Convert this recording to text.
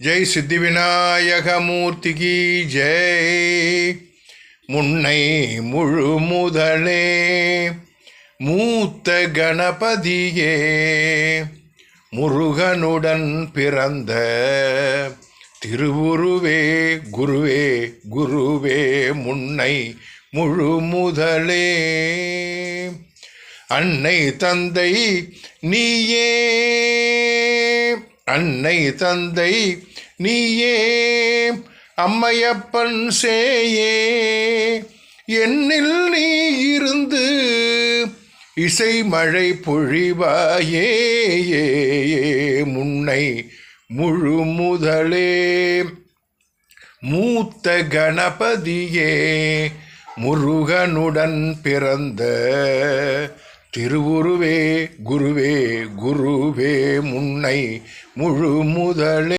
ஜெய் சித்தி விநாயக மூர்த்திக்கு ஜெய். முன்னை முழு முதலே மூத்த கணபதியே முருகனுடன் பிறந்த திருவுருவே குருவே குருவே முன்னை முழு முதலே அன்னை தந்தை நீயே அன்னை தந்தை நீயே அம்மையப்பன் சேயே என்னில் நீ இருந்து இசை மழை பொழிவாயே முன்னை முழு முதலே மூத்த கணபதியே முருகனுடன் பிறந்த திருவுருவே குருவே குருவே முன்னை முழு முதலே.